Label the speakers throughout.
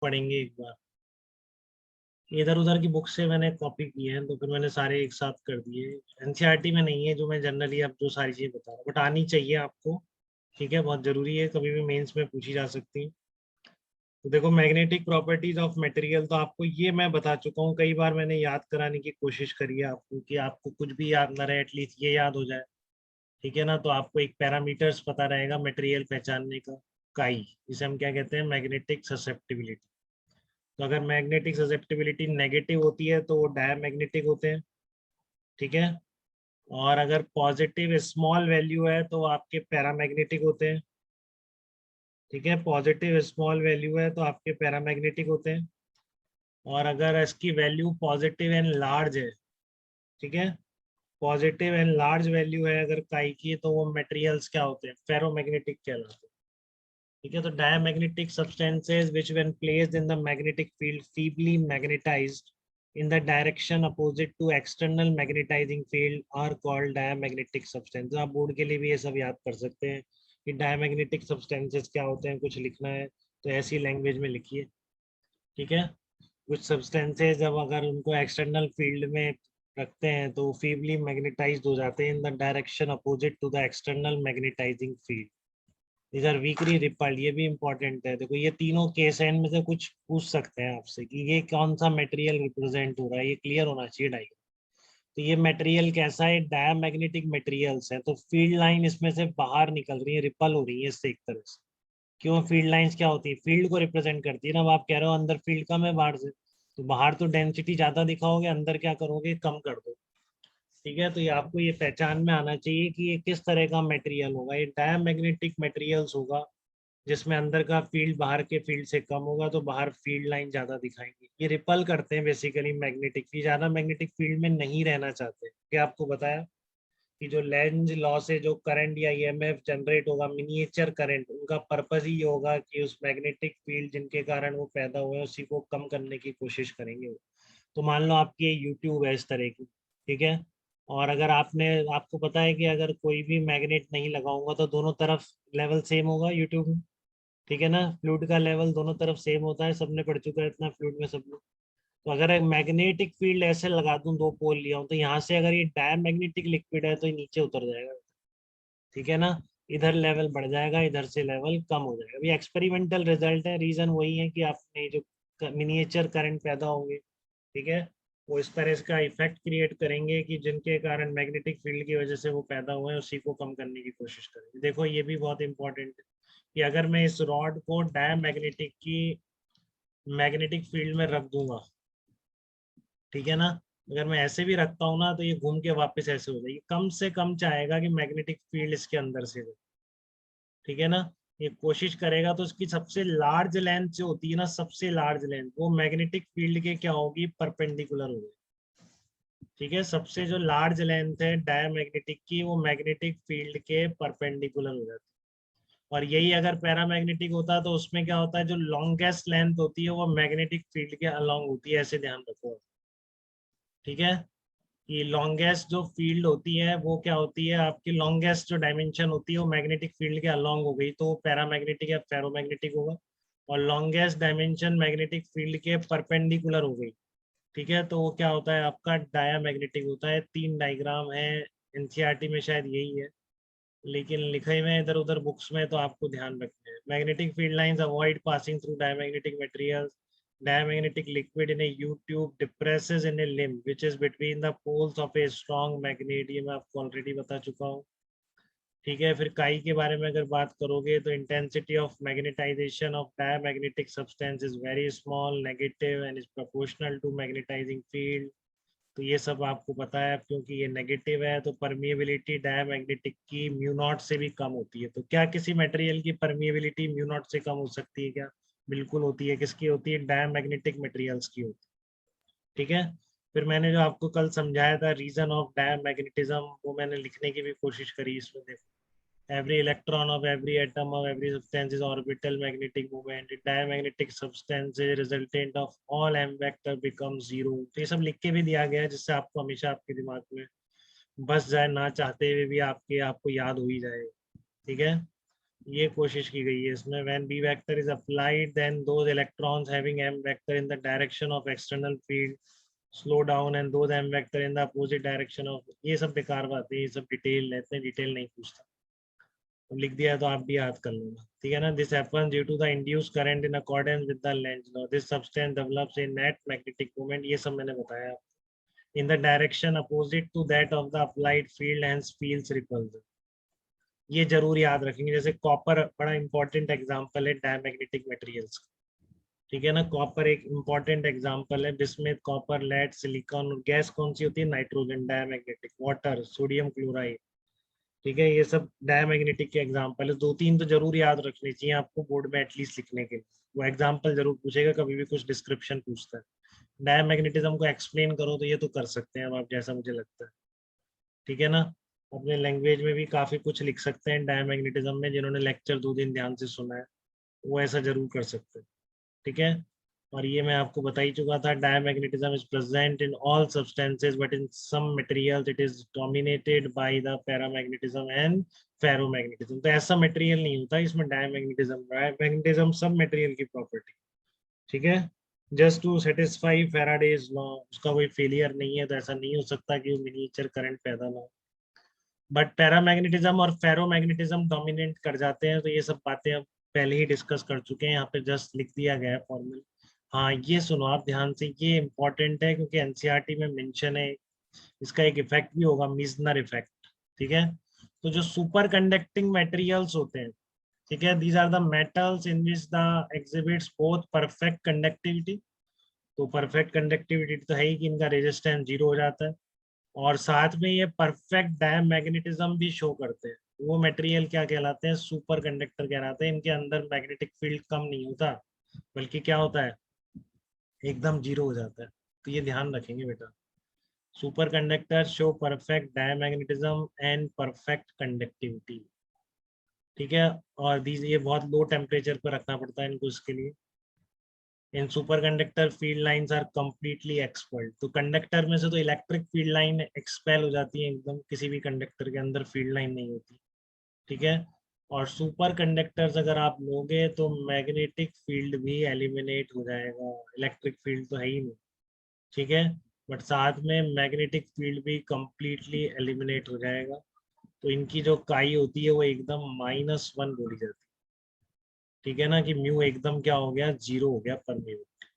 Speaker 1: पढ़ेंगे एक बार। इधर उधर की बुक से मैंने कॉपी किए हैं तो फिर मैंने सारे एक साथ कर दिए। एनसीईआरटी में नहीं है जो मैं जनरली अब जो सारी चीज़ें बता रहा हूँ, बट आनी चाहिए आपको। ठीक है, बहुत ज़रूरी है, कभी भी मेंस में पूछी जा सकती है। तो देखो मैग्नेटिक प्रॉपर्टीज ऑफ मटेरियल तो आपको ये मैं बता चुका हूँ, कई बार मैंने याद कराने की कोशिश करी है आपको कि आपको कुछ भी याद ना रहे, एटलीस्ट ये याद हो जाए। ठीक है ना, तो आपको एक पैरामीटर्स पता रहेगा मटेरियल पहचानने का, काई, जिसे हम क्या कहते हैं, मैग्नेटिक ससेप्टिबिलिटी। तो अगर मैग्नेटिक ससेप्टिबिलिटी नेगेटिव होती है तो वो डायमैग्नेटिक होते हैं। ठीक है, और अगर पॉजिटिव स्मॉल वैल्यू है तो आपके पैरामैग्नेटिक होते हैं। ठीक है, पॉजिटिव स्मॉल वैल्यू है तो आपके पैरामैग्नेटिक होते हैं। और अगर इसकी वैल्यू पॉजिटिव एंड लार्ज है, ठीक है, पॉजिटिव एंड लार्ज वैल्यू है अगर काई की, तो वो मटेरियल्स क्या होते हैं, फेरोमैग्नेटिक कहलाते हैं। ठीक है, तो diamagnetic substances which when placed in the magnetic field feebly magnetised in the direction opposite to external magnetizing field are called diamagnetic substances। आप बोर्ड के लिए भी ये सब याद कर सकते हैं कि डायमैग्नेटिक सब्सटेंसेस क्या होते हैं, कुछ लिखना है तो ऐसी लैंग्वेज में लिखिए। ठीक है, कुछ सब्सटेंसेस जब अगर उनको एक्सटर्नल फील्ड में रखते हैं तो फीबली मैग्नेटाइज्ड हो जाते हैं in the direction opposite to the external magnetizing field. These are weakly repelled, ये भी इंपॉर्टेंट है। देखो ये तीनों केस है, इनमें से कुछ पूछ सकते हैं आपसे कि ये कौन सा मटेरियल रिप्रेजेंट हो रहा है, ये क्लियर होना चाहिए डायग्राम। तो ये मटेरियल कैसा है, डायमैग्नेटिक मटेरियल्स है, तो फील्ड लाइन इसमें से बाहर निकल रही है, रिपल हो रही है इससे एक तरह से। क्यों, फील्ड लाइंस क्या होती है, फील्ड को रिप्रेजेंट करती है ना। अब आप कह रहे हो अंदर फील्ड कम है बाहर से, तो बाहर तो डेंसिटी ज्यादा दिखाओगे, अंदर क्या करोगे, कम कर दो। ठीक है, तो ये आपको ये पहचान में आना चाहिए कि ये किस तरह का मटेरियल होगा। ये डायमैग्नेटिक मटेरियल्स होगा जिसमें अंदर का फील्ड बाहर के फील्ड से कम होगा, तो बाहर फील्ड लाइन ज्यादा दिखाएंगे। ये रिपल करते हैं बेसिकली मैग्नेटिक फील्ड, ज्यादा मैग्नेटिक फील्ड में नहीं रहना चाहते। क्या आपको बताया कि जो लेंज लॉ से जो करंट या ईएमएफ जनरेट होगा, मिनिएचर करंट, उनका पर्पस ही ये होगा कि उस मैग्नेटिक फील्ड जिनके कारण वो पैदा हुए उसी को कम करने की कोशिश करेंगे। तो मान लो आपकी यूट्यूब है इस तरह की, ठीक है, और अगर आपको पता है कि अगर कोई भी मैग्नेट नहीं लगाऊंगा तो दोनों तरफ लेवल सेम होगा यूट्यूब में। ठीक है ना, फ्लूइड का लेवल दोनों तरफ सेम होता है, सबने पढ़ चुका है इतना फ्लूइड में सब लोग। तो अगर एक मैग्नेटिक फील्ड ऐसे लगा दूं, दो पोल लिया हूं, तो यहाँ से अगर ये डायमैग्नेटिक लिक्विड है तो ये नीचे उतर जाएगा। ठीक है ना, इधर लेवल बढ़ जाएगा, इधर से लेवल कम हो जाएगा। अभी एक्सपेरिमेंटल रिजल्ट है, रीजन वही है कि आपने जो मिनिएचर करंट पैदा होंगे, ठीक है, वो इस तरह इसका इफेक्ट क्रिएट करेंगे कि जिनके कारण मैग्नेटिक फील्ड की वजह से वो पैदा हुए हैं उसी को कम करने की कोशिश करेंगे। देखो ये भी बहुत इंपॉर्टेंट है कि अगर मैं इस रॉड को डायमैग्नेटिक की मैग्नेटिक फील्ड में रख दूंगा, ठीक है ना, अगर मैं ऐसे भी रखता हूँ ना तो ये घूम के वापस ऐसे हो जाएगी, कम से कम चाहेगा कि मैग्नेटिक फील्ड इसके अंदर से हो। ठीक है ना, ये कोशिश करेगा तो इसकी सबसे लार्ज लेंथ जो होती है ना, सबसे लार्ज लेंथ वो मैग्नेटिक फील्ड के क्या होगी, परपेंडिकुलर होगी। ठीक है, सबसे जो लार्ज लेंथ है डायमैग्नेटिक की वो मैग्नेटिक फील्ड के परपेंडिकुलर हो जाती है। और यही अगर पैरामैग्नेटिक होता तो उसमें क्या होता है, जो लॉन्गेस्ट लेंथ होती है वो मैग्नेटिक फील्ड के अलोंग होती है, ऐसे ध्यान रखो। ठीक है, कि लॉन्गेस्ट जो फील्ड होती है वो क्या होती है, आपकी लॉन्गेस्ट जो डायमेंशन होती है वो मैग्नेटिक फील्ड के अलोंग हो गई तो वो पैरामैग्नेटिक या फेरोमैग्नेटिक होगा। और लॉन्गेस्ट डायमेंशन मैग्नेटिक फील्ड के परपेंडिकुलर हो गई, ठीक है, तो वो क्या होता है, आपका डायामैग्नेटिक होता है। 3 डायग्राम है, एनसीईआरटी में शायद यही है, लेकिन लिखे हुए इधर उधर बुक्स में, तो आपको ध्यान रखना है। Magnetic field lines avoid passing through diamagnetic materials. Diamagnetic liquid in a U tube depresses in a limb which is between the poles of a strong magnet, ये मैं आपको ऑलरेडी बता चुका हूँ। ठीक है, फिर काई के बारे में अगर बात करोगे तो intensity of magnetization of diamagnetic substance is very small, negative and is proportional to magnetizing field. तो ये सब आपको पता है, क्योंकि ये नेगेटिव है तो परमिएबिलिटी डायमैग्नेटिक की म्यू नॉट से भी कम होती है। तो क्या किसी मटेरियल की परमिएबिलिटी म्यू नॉट से कम हो सकती है क्या, बिल्कुल होती है। किसकी होती है, डायमैग्नेटिक मटेरियल्स की होती है। ठीक है, फिर मैंने जो आपको कल समझाया था रीजन ऑफ डायमैग्नेटिज्म, वो मैंने लिखने की भी कोशिश करी इसमें। देखो, every electron of every atom of every substance is orbital magnetic moment, diamagnetic substance resultant of all m vector becomes zero। तो ये सब लिख के भी दिया गया है जिससे आपको हमेशा आपके दिमाग में बस जाए, ना चाहते हुए भी आपको याद हो ही जाएगा। ठीक है, ये कोशिश की गई है इसमें। When B vector is applied then those electrons having M vector in the direction of external field slow down and those M vector in the opposite direction of, ये सब बेकार बातें, ये सब डिटेल लेते हैं, डिटेल नहीं पूछता। तो लिख दिया है तो आप भी याद कर लेना, ठीक है ना। This happens due to the induced current in accordance with the Lenz law, this substance develops a net magnetic moment, ये सब मैंने बताया, in the direction opposite to that of the applied field and fields repulsion. ये जरूर याद रखेंगे। जैसे copper बड़ा इंपॉर्टेंट एग्जांपल है डायमैग्नेटिक मटेरियल्स, ठीक है ना। कॉपर एक इंपॉर्टेंट एग्जांपल है, बिस्मथ, कॉपर, लेड, सिलिकॉन, और गैस कौन सी होती है, nitrogen, diamagnetic, water, sodium chloride, ठीक है। ये सब डायमैग्नेटिक के एग्जांपल है। 2-3 तो जरूर याद रखने चाहिए आपको बोर्ड में एटलीस्ट लिखने के लिए, वो एग्जांपल जरूर पूछेगा कभी भी कुछ डिस्क्रिप्शन पूछता है। डायमैग्नेटिज्म को एक्सप्लेन करो तो ये तो कर सकते हैं अब आप, जैसा मुझे लगता है, ठीक है ना। अपने लैंग्वेज में भी काफी कुछ लिख सकते हैं डायमैग्नेटिज्म में, जिन्होंने लेक्चर 2 दिन ध्यान से सुना है वो ऐसा जरूर कर सकते हैं, ठीक है। और ये मैं आपको बता ही चुका था, diamagnetism is present in all substances but in some materials it is dominated by the paramagnetism and ferromagnetism. तो ऐसा मटेरियल नहीं होता इसमें डायमैग्नेटिज्म, डायमैग्नेटिज्म सब मटेरियल की प्रॉपर्टी, ठीक है। Just to satisfy Faraday's law, उसका कोई फेलियर नहीं है, तो ऐसा नहीं हो सकता कि वो मिनिएचर करंट पैदा ना हो। बट पैरामैग्नेटिज्म और फेरोमैग्नेटिज्म डोमिनेट कर जाते हैं, तो ये सब बातें हम पहले ही डिस्कस कर चुके हैं, यहाँ पे जस्ट लिख दिया गया है फॉर्मूला। हाँ ये सुनो आप ध्यान से, ये इंपॉर्टेंट है क्योंकि एनसीईआरटी में मेंशन है, इसका एक इफेक्ट भी होगा, मीजनर इफेक्ट, ठीक है। तो जो सुपर कंडक्टिंग मटेरियल्स होते हैं, ठीक है, these are the metals in which the exhibits both perfect conductivity, तो परफेक्ट कंडक्टिविटी तो है ही कि इनका रेजिस्टेंस 0 हो जाता है, और साथ में ये परफेक्ट डायमैग्नेटिज्म भी शो करते हैं। वो मटेरियल क्या कहलाते हैं, सुपर कंडक्टर कहलाते हैं। इनके अंदर मैग्नेटिक फील्ड कम नहीं होता, बल्कि क्या होता है, एकदम 0 हो जाता है। तो ये ध्यान रखेंगे बेटा, super conductor show perfect diamagnetism and perfect conductivity, ठीक है। और दीज ये बहुत लो टेम्परेचर पर रखना पड़ता है इनको, इसके लिए। In superconductor field lines are completely expelled, तो कंडक्टर में से तो इलेक्ट्रिक फील्ड लाइन एक्सपेल हो जाती है एकदम, किसी भी कंडक्टर के अंदर फील्ड लाइन नहीं होती, ठीक है। और सुपर कंडक्टर्स अगर आप लोगे तो मैग्नेटिक फील्ड भी एलिमिनेट हो जाएगा, इलेक्ट्रिक फील्ड तो है ही नहीं, ठीक है। बट साथ में मैग्नेटिक फील्ड भी कंप्लीटली एलिमिनेट हो जाएगा। तो इनकी जो काई होती है वो एकदम -1 बोली जाती है, ठीक है ना, कि म्यू एकदम क्या हो गया, 0 हो गया परमेबिलिटी,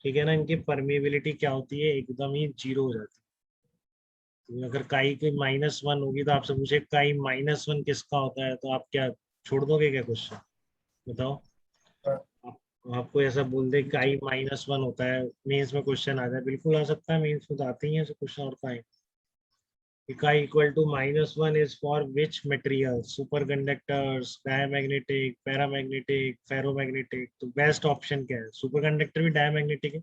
Speaker 1: ठीक है ना। इनकी परमेबिलिटी क्या होती है, एकदम ही 0 हो जाती है। तो अगर काई की -1 होगी तो आपसे पूछे काई -1 किसका होता है, तो आप क्या छोड़ दोगे क्या क्वेश्चन, बताओ। आप, आपको ऐसा बोल दे काई -1 होता है, मेंस में क्वेश्चन आ जाए, बिल्कुल आ सकता है, मेंस में तो आते ही है ऐसे क्वेश्चन। और काई chi equal to -1 is for which material, superconductors, diamagnetic, paramagnetic, ferromagnetic। तो बेस्ट ऑप्शन क्या है, सुपर कंडक्टर भी डायमैग्नेटिक है,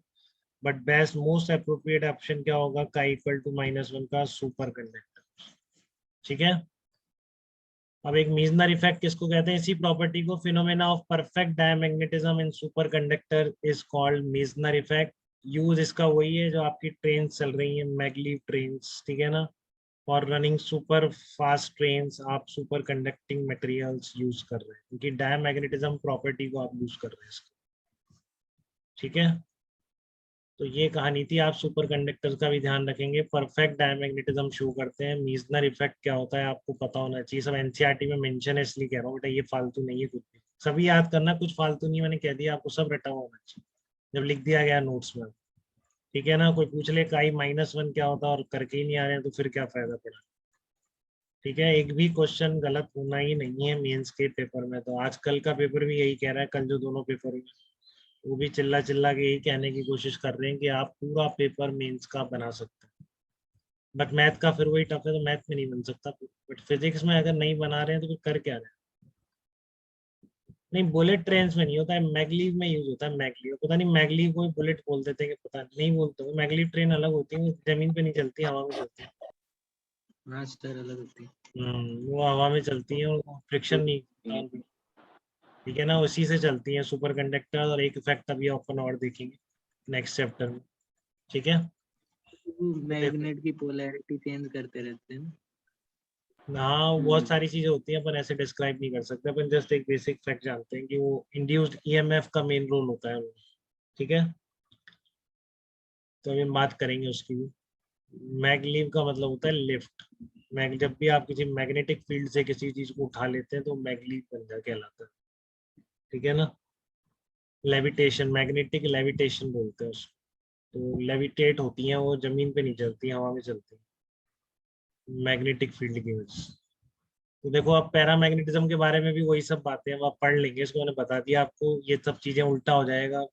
Speaker 1: but best most appropriate option क्या होगा, chi equal to -1 का सुपर कंडक्टर, ठीक है। अब एक मीजनर इफेक्ट किसको कहते हैं, इसी प्रॉपर्टी को, phenomena of perfect diamagnetism in super conductor is called Meissner effect. Use इसका वही है जो आपकी ट्रेन चल रही है, मैगलीव ट्रेन, ठीक है ना, और रनिंग सुपर फास्ट ट्रेन्स, आप सुपर कंडक्टिंग मटेरियल्स यूज कर रहे हैं, क्योंकि डायमैग्नेटिज्म प्रॉपर्टी को आप यूज कर रहे हैं इसकी, ठीक है। तो ये कहानी थी, आप सुपर कंडक्टर का भी ध्यान रखेंगे, परफेक्ट डायमैग्नेटिज्म शो करते हैं। मीजनर इफेक्ट क्या होता है आपको पता होना चाहिए, सब एनसीईआरटी में मेंशन है, इसलिए कह रहा हूँ बेटा, ये फालतू नहीं है कुछ भी, सभी याद करना, कुछ फालतू नहीं, मैंने कह दिया आपको, सब रटा हुआ होना चाहिए जब लिख दिया गया नोट्स में, ठीक है ना। कोई पूछ ले काई -1 क्या होता है और करके ही नहीं आ रहे हैं तो फिर क्या फायदा पड़ा, ठीक है। एक भी क्वेश्चन गलत होना ही नहीं है मेंस के पेपर में, तो आजकल का पेपर भी यही कह रहा है, कल जो दोनों पेपर हुए वो भी चिल्ला चिल्ला के यही कहने की कोशिश कर रहे हैं कि आप पूरा पेपर मेंस का बना सकते हैं। बट मैथ का फिर वही टफ है, तो मैथ में नहीं बन सकता, बट फिजिक्स में अगर नहीं बना रहे हैं तो फिर कर क्या रहे हैं। नहीं, बुलेट ट्रेन में नहीं होता है, मैगलीव में यूज होता है, मैगलीव, पता नहीं मैगलीव को बुलेट बोल देते हैं कि पता नहीं बोलते, मैगलीव ट्रेन अलग होती है, जमीन पे नहीं चलती, हवा में चलती है।
Speaker 2: हाँ सर, अलग होती है।
Speaker 1: वो हवा में चलती है और फ्रिक्शन नहीं, ठीक है ना, उसी से चलती है सुपर कंडक्टर। और एक इफेक्ट अभी अपन और देखेंगे नेक्स्ट चैप्टर में, ठीक है। तो देखो
Speaker 2: मैग्नेट की पोलैरिटी चेंज करते रहते हैं ना।
Speaker 1: हाँ बहुत सारी चीजें होती हैं, अपन ऐसे डिस्क्राइब नहीं कर सकते, अपन जस्ट एक बेसिक फैक्ट जानते हैं कि वो इंड्यूस्ड ईएमएफ का मेन रोल होता है, ठीक है। तो अभी हम बात करेंगे उसकी भी। मैगलीव का मतलब होता है लिफ्ट। मैग जब भी आप किसी मैग्नेटिक फील्ड से किसी चीज को उठा लेते हैं तो मैगलीव बन जा कहलाता है, ठीक है ना। लेविटेशन, मैग्नेटिक लेविटेशन बोलते हैं उसको। तो लेविटेट होती हैं वो, जमीन पे नहीं चलती, हवा में चलती है मैग्नेटिक फील्ड की वजह से। तो देखो आप पैरामैग्नेटिज्म के बारे में भी वही सब बातें हैं, आप पढ़ लेंगे, इसको मैंने बता दिया आपको, ये सब चीजें उल्टा हो जाएगा।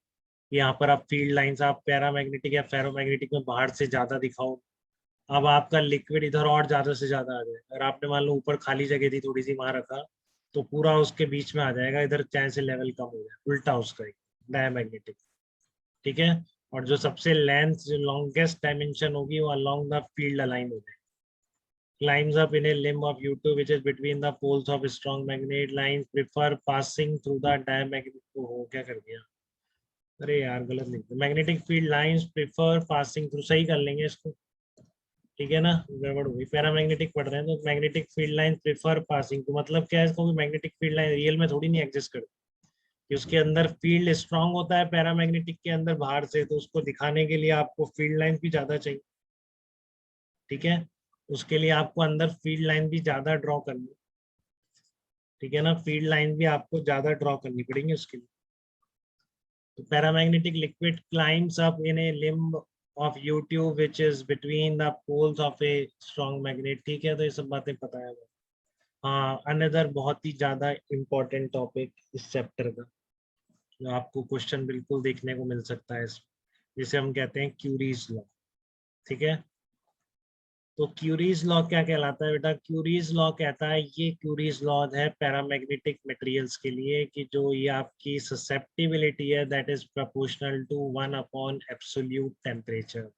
Speaker 1: यहाँ पर आप फील्ड लाइंस आप पैरामैग्नेटिक या फेरोमैग्नेटिक में बाहर से ज्यादा दिखाओ, अब आपका लिक्विड इधर और ज्यादा से ज्यादा आ जाए। अगर आपने मान लो ऊपर खाली जगह थी थोड़ी सी, वहां रखा, तो पूरा उसके बीच में आ जाएगा, इधर चाहे से लेवल कम हो जाए, उल्टा उसका डायमैग्नेटिक, ठीक है। और जो सबसे लेंथ, जो लॉन्गेस्ट डायमेंशन होगी वो अलोंग द फील्ड अलाइन हो जाएगी। climbs up in a limb of U2 which is between the poles of a strong magnet, lines prefer passing through the diamagnetic, हो क्या कर दिया, अरे यार गलत लिख दिया, magnetic field lines prefer passing through, सही कर लेंगे इसको, ठीक है ना, गड़बड़ हुई, पैरामैग्नेटिक पढ़ रहे हैं तो magnetic field line prefer passing, तो मतलब क्या है, इसको मैग्नेटिक फील्ड लाइन रियल में थोड़ी नहीं एग्जिस्ट करती, कि उसके अंदर फील्ड स्ट्रांग होता है पैरामैग्नेटिक के अंदर बाहर से, तो उसको दिखाने के लिए आपको फील्ड लाइन भी ज्यादा चाहिए, ठीक है। उसके लिए आपको अंदर फील्ड लाइन भी ज्यादा ड्रॉ करनी, ठीक है ना, फील्ड लाइन भी आपको ज्यादा ड्रॉ करनी पड़ेगी उसके लिए। तो paramagnetic liquid climbs up in a limb of U tube which is between the poles of a strong magnet, ठीक है, तो ये सब बातें पता है। हाँ, अनदर बहुत ही ज्यादा इम्पोर्टेंट टॉपिक इस चैप्टर का, जो आपको क्वेश्चन बिल्कुल देखने को मिल सकता है इसमें, जिसे हम कहते हैं क्यूरीज लॉ, ठीक है। तो क्यूरीज लॉ क्या कहलाता है बेटा, क्यूरीज लॉ कहता है, ये क्यूरीज लॉ है पैरामैग्नेटिक मटेरियल्स के लिए, कि जो ये आपकी ससेप्टिबिलिटी है that is proportional to 1 absolute temperature,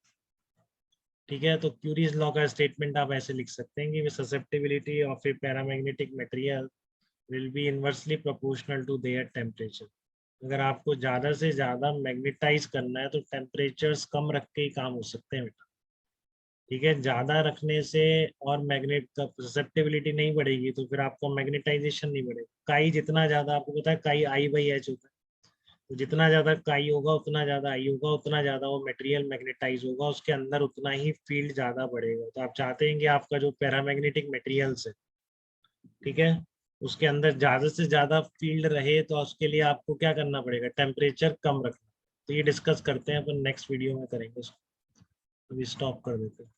Speaker 1: ठीक है। तो क्यूरीज लॉ का स्टेटमेंट आप ऐसे लिख सकते हैं कि susceptibility of a paramagnetic material will be inversely proportional to their temperature. अगर आपको ज्यादा से ज्यादा मैग्नेटाइज करना है तो टेम्परेचर्स कम रख के ही काम हो सकते हैं बेटा, ठीक है। ज्यादा रखने से और मैग्नेट का ससेप्टिबिलिटी नहीं बढ़ेगी, तो फिर आपको मैग्नेटाइजेशन नहीं बढ़ेगा। काई जितना ज्यादा, आपको पता है काई I/H होता है, तो जितना ज्यादा काई होगा उतना ज्यादा आई होगा, उतना ज्यादा वो मटेरियल मैग्नेटाइज होगा, उसके अंदर उतना ही फील्ड ज्यादा बढ़ेगा। तो आप चाहते हैं कि आपका जो पैरामैग्नेटिक मटेरियल्स है, ठीक है, उसके अंदर ज्यादा से ज्यादा फील्ड रहे, तो उसके लिए आपको क्या करना पड़ेगा, टेम्परेचर कम रखना। तो ये डिस्कस करते हैं अपन नेक्स्ट वीडियो में करेंगे इसको, अभी स्टॉप कर देते हैं।